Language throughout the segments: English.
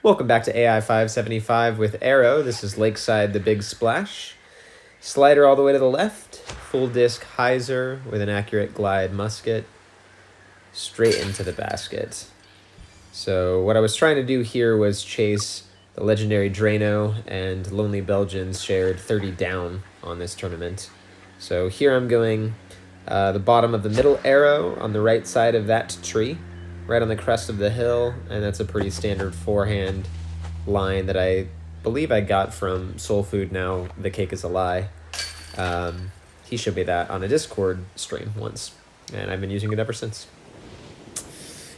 Welcome back to AI 575 with Arrow. This is Lakeside, the big splash. Slider all the way to the left. Full disc hyzer with an accurate glide musket. Straight into the basket. So what I was trying to do here was chase the legendary Drano, and Lonely Belgians shared 30 down on this tournament. So here I'm going the bottom of the middle arrow on the right side of that tree, right on the crest of the hill, and that's a pretty standard forehand line that I believe I got from Soul Food Now The Cake Is a Lie. He showed me that on a Discord stream once, and I've been using it ever since.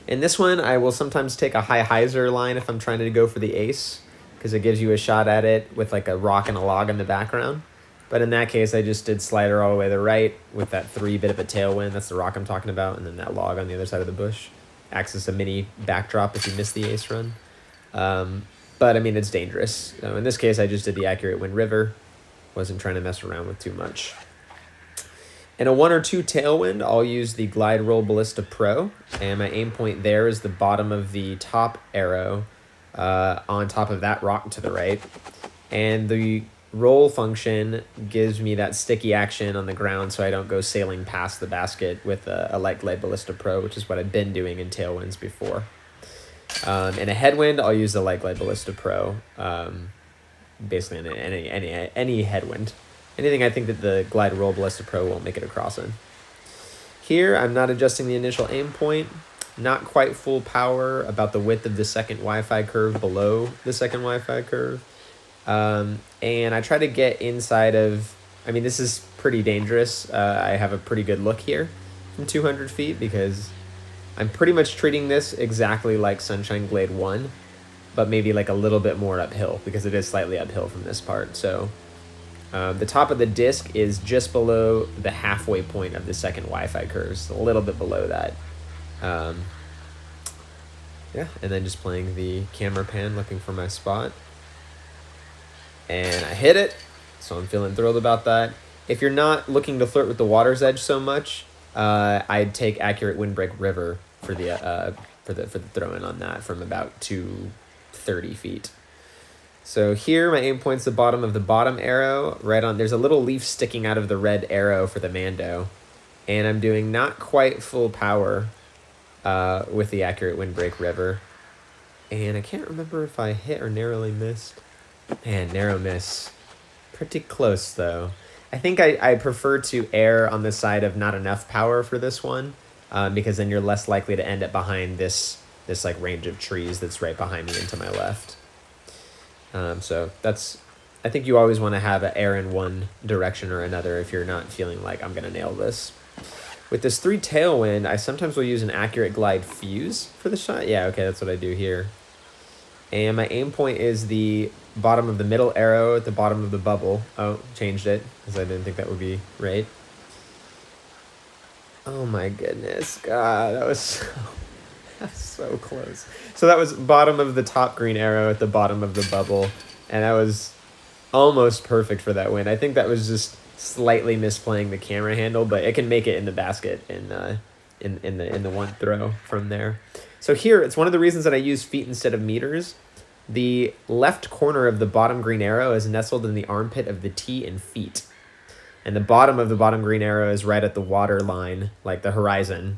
In this one, I will sometimes take a high hyzer line if I'm trying to go for the ace, because it gives you a shot at it with like a rock and a log in the background. But in that case, I just did slider all the way to the right with that 3 bit of a tailwind. That's the rock I'm talking about, and then that log on the other side of the bush. Acts as a mini backdrop if you miss the ace run. But I mean, it's dangerous. So in this case, I just did the accurate wind river. Wasn't trying to mess around with too much. In a 1 or 2 tailwind, I'll use the Glide Roll Ballista Pro, and my aim point there is the bottom of the top arrow on top of that rock to the right. And the roll function gives me that sticky action on the ground so I don't go sailing past the basket with a Light Glide Ballista Pro, which is what I've been doing in tailwinds before. In a headwind, I'll use the Light Glide Ballista Pro, basically in any headwind. Anything I think that the Glide Roll Ballista Pro won't make it across in. Here, I'm not adjusting the initial aim point. Not quite full power, about the width of the second Wi-Fi curve below the second Wi-Fi curve. And I try to get inside of, I mean, this is pretty dangerous. I have a pretty good look here from 200 feet because I'm pretty much treating this exactly like Sunshine Glade 1, but maybe like a little bit more uphill because it is slightly uphill from this part. So the top of the disc is just below the halfway point of the second Wi-Fi curve, so a little bit below that. Yeah, and then just playing the camera pan, looking for my spot. And I hit it, so I'm feeling thrilled about that. If you're not looking to flirt with the water's edge so much, I'd take accurate windbreak river for the throw-in on that from about 230 feet. So here, my aim point's the bottom of the bottom arrow, right on. There's a little leaf sticking out of the red arrow for the Mando, and I'm doing not quite full power with the accurate windbreak river. And I can't remember if I hit or narrowly missed. Man, narrow miss. Pretty close, though. I think I prefer to err on the side of not enough power for this one, because then you're less likely to end up behind this like range of trees that's right behind me and to my left. So that's, I think you always want to have an err in one direction or another if you're not feeling like I'm going to nail this. With this 3 tailwind, I sometimes will use an accurate glide fuse for the shot. Yeah, okay, that's what I do here. And my aim point is the bottom of the middle arrow at the bottom of the bubble. Oh, changed it because I didn't think that would be right. Oh my goodness, God, that was so close. So that was bottom of the top green arrow at the bottom of the bubble, and that was almost perfect for that win. I think that was just slightly misplaying the camera handle, but it can make it in the basket in the one throw from there. So here, it's one of the reasons that I use feet instead of meters. The left corner of the bottom green arrow is nestled in the armpit of the tee in feet. And the bottom of the bottom green arrow is right at the water line, like the horizon.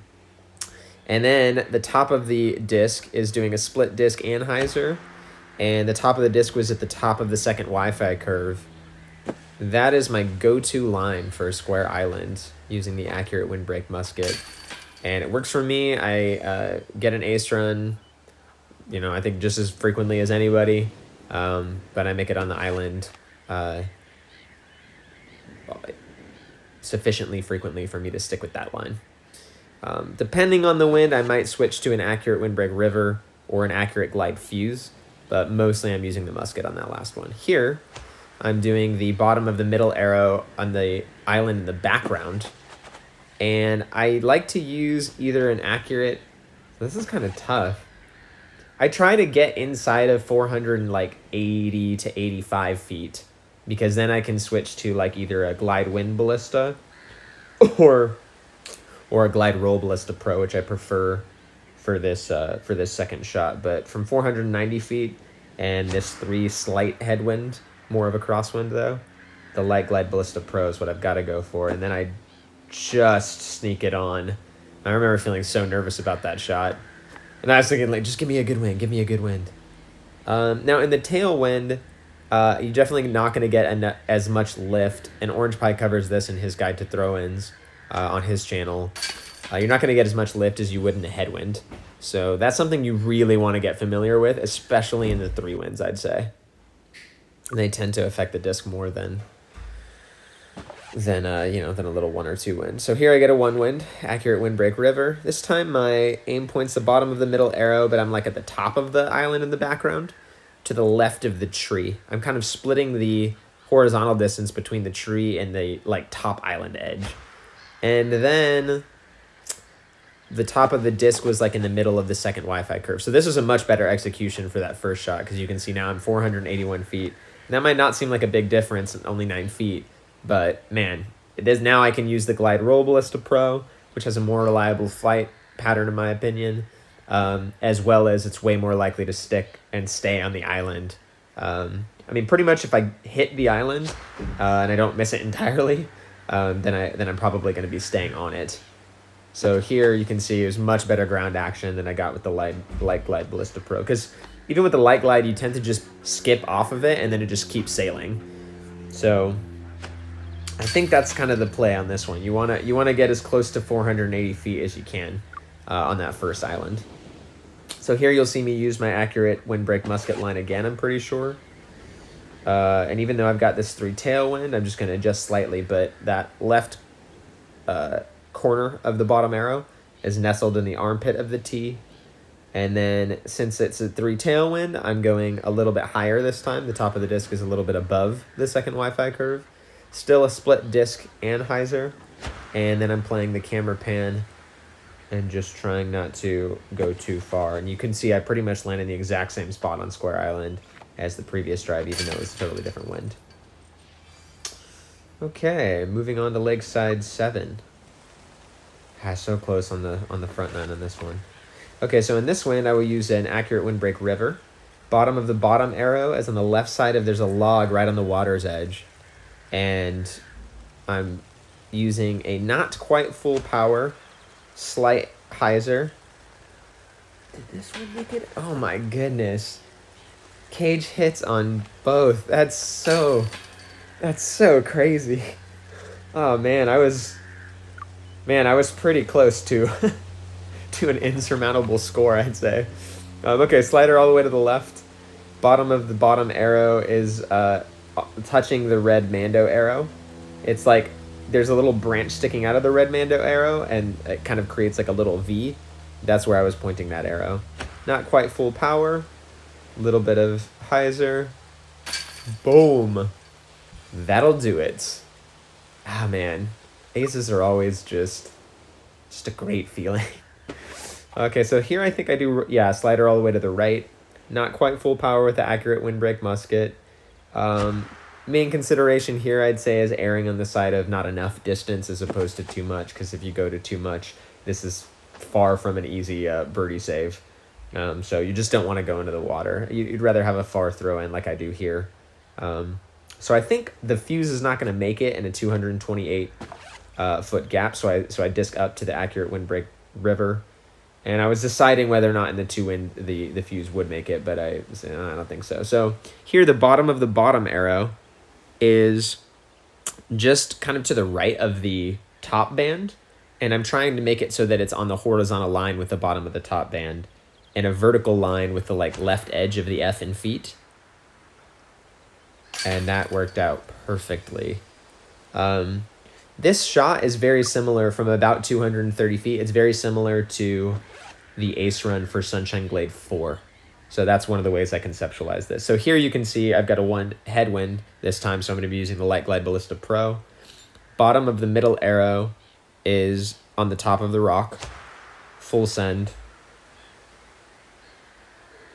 And then the top of the disc is doing a split disc anhyzer, and the top of the disc was at the top of the second Wi-Fi curve. That is my go-to line for a square island using the accurate windbreak musket. And it works for me. I get an ace run, I think just as frequently as anybody, but I make it on the island sufficiently frequently for me to stick with that line. Depending on the wind, I might switch to an accurate windbreak river or an accurate glide fuse, but mostly I'm using the musket on that last one. Here, I'm doing the bottom of the middle arrow on the island in the background, and I like to use either an accurate, this is kind of tough. I try to get inside of 480 to 85 feet, because then I can switch to like either a glide wind ballista or a glide roll ballista pro, which I prefer for this second shot. But from 490 feet, and this 3 slight headwind, more of a crosswind though. The Light Glide Ballista Pro is what I've got to go for, and then I just sneak it on. I remember feeling so nervous about that shot, and I was thinking, like, just give me a good wind, give me a good wind. Now in the tailwind, you're definitely not going to get as much lift, and Orange Pie covers this in his guide to throw-ins on his channel. You're not going to get as much lift as you would in a headwind. So that's something you really want to get familiar with, especially in the 3 winds, I'd say. They tend to affect the disc more than a little 1 or 2 wind. So here I get a 1 wind, accurate windbreak river. This time my aim point's the bottom of the middle arrow, but I'm like at the top of the island in the background, to the left of the tree. I'm kind of splitting the horizontal distance between the tree and the like top island edge. And then the top of the disc was like in the middle of the second Wi-Fi curve. So this was a much better execution for that first shot, because you can see now I'm 481 feet. And that might not seem like a big difference, only 9 feet, but man, it is. Now I can use the Glide Roll Ballista Pro, which has a more reliable flight pattern in my opinion, as well as it's way more likely to stick and stay on the island. I mean, pretty much if I hit the island and I don't miss it entirely, then I'm probably going to be staying on it. So here you can see it was much better ground action than I got with the Light Glide Ballista Pro, because even with the Light Glide, you tend to just skip off of it and then it just keeps sailing. So I think that's kind of the play on this one. You wanna get as close to 480 feet as you can on that first island. So here you'll see me use my accurate windbreak musket line again, I'm pretty sure. And even though I've got this 3 tailwind, I'm just going to adjust slightly, but that left corner of the bottom arrow is nestled in the armpit of the T. And then since it's a 3 tailwind, I'm going a little bit higher this time. The top of the disc is a little bit above the second Wi-Fi curve. Still a split disc anhyzer. And then I'm playing the camera pan and just trying not to go too far. And you can see I pretty much land in the exact same spot on Square Island as the previous drive, even though it was a totally different wind. Okay, moving on to Lakeside 7. So close on the front 9 on this one. Okay, so in this wind, I will use an accurate windbreak river. Bottom of the bottom arrow, as on the left side of there's a log right on the water's edge. And I'm using a not quite full power, slight hyzer. Did this one make it? Oh my goodness. Cage hits on both. That's so crazy. Oh man, I was pretty close to to an insurmountable score, I'd say. Okay, slider all the way to the left. Bottom of the bottom arrow is touching the red Mando arrow. It's like there's a little branch sticking out of the red Mando arrow, and it kind of creates like a little V. That's where I was pointing that arrow. Not quite full power. Little bit of hyzer. Boom. That'll do it. Ah, man. Aces are always just a great feeling. Okay, so here I think I do, yeah, slider all the way to the right. Not quite full power with the accurate windbreak musket. Main consideration here, I'd say, is erring on the side of not enough distance as opposed to too much, because if you go to too much, this is far from an easy birdie save. So you just don't want to go into the water. You'd rather have a far throw in like I do here. So I think the fuse is not going to make it in a 228 foot gap, so I disc up to the accurate windbreak river. And I was deciding whether or not in the 2 wind the fuse would make it, but I don't think so. So here the bottom of the bottom arrow is just kind of to the right of the top band, and I'm trying to make it so that it's on the horizontal line with the bottom of the top band and a vertical line with the like left edge of the F in feet. And that worked out perfectly. This shot is very similar from about 230 feet. It's very similar to the ace run for Sunshine Glade 4. So that's one of the ways I conceptualize this. So here you can see I've got a 1 headwind this time, so I'm going to be using the Light Glide Ballista Pro. Bottom of the middle arrow is on the top of the rock. Full send.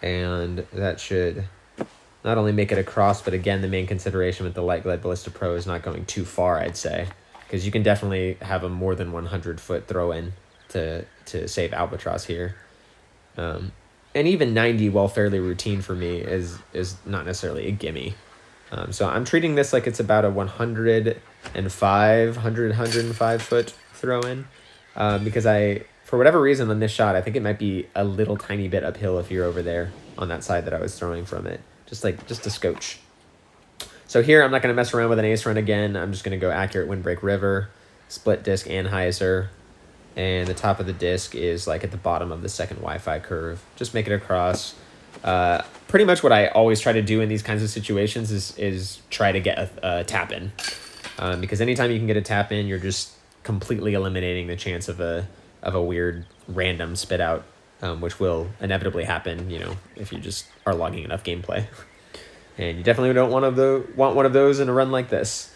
And that should not only make it across, but again, the main consideration with the Light Glide Ballista Pro is not going too far, I'd say. Because you can definitely have a more than 100 foot throw in to save albatross here. and even 90, while fairly routine for me, is not necessarily a gimme. So I'm treating this like it's about a 105 foot throw in, because for whatever reason on this shot, I think it might be a little tiny bit uphill if you're over there on that side that I was throwing from it, just a scotch. So here I'm not going to mess around with an ace run again. I'm just going to go accurate windbreak river, split disc anhyzer, and the top of the disc is like at the bottom of the second Wi-Fi curve. Just make it across. Pretty much what I always try to do in these kinds of situations is try to get a tap in, because anytime you can get a tap in, you're just completely eliminating the chance of a weird random spit out, which will inevitably happen, if you just are logging enough gameplay. And you definitely don't want one of those in a run like this.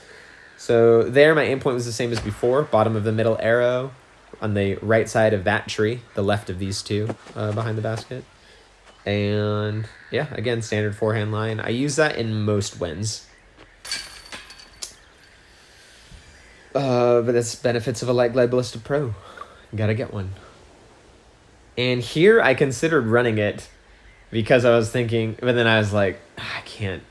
So there, my aim point was the same as before, bottom of the middle arrow on the right side of that tree, the left of these two behind the basket. And yeah, again, standard forehand line. I use that in most wins. But that's benefits of a light glide ballista pro. Gotta get one. And here I considered running it because I was thinking, but then I was like, I can't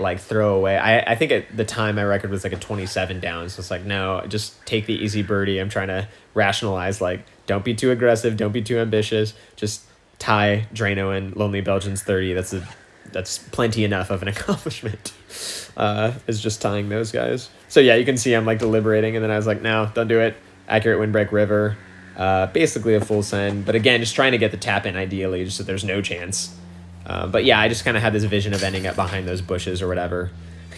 like throw away. I think at the time my record was like a 27 down. So it's like, no, just take the easy birdie. I'm trying to rationalize, like, don't be too aggressive. Don't be too ambitious. Just tie Drano and Lonely Belgians 30. That's plenty enough of an accomplishment, is just tying those guys. So yeah, you can see I'm like deliberating, and then I was like, no, don't do it. Accurate windbreak river, basically a full send, but again, just trying to get the tap in ideally, just so there's no chance. But yeah, I just kind of had this vision of ending up behind those bushes or whatever,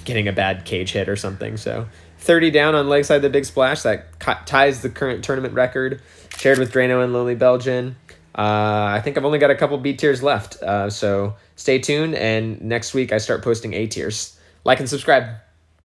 getting a bad cage hit or something. So 30 down on Lakeside, the big splash, that ties the current tournament record, shared with Drano and Lonely Belgian. I think I've only got a couple B tiers left, so stay tuned, and next week I start posting A tiers. Like and subscribe.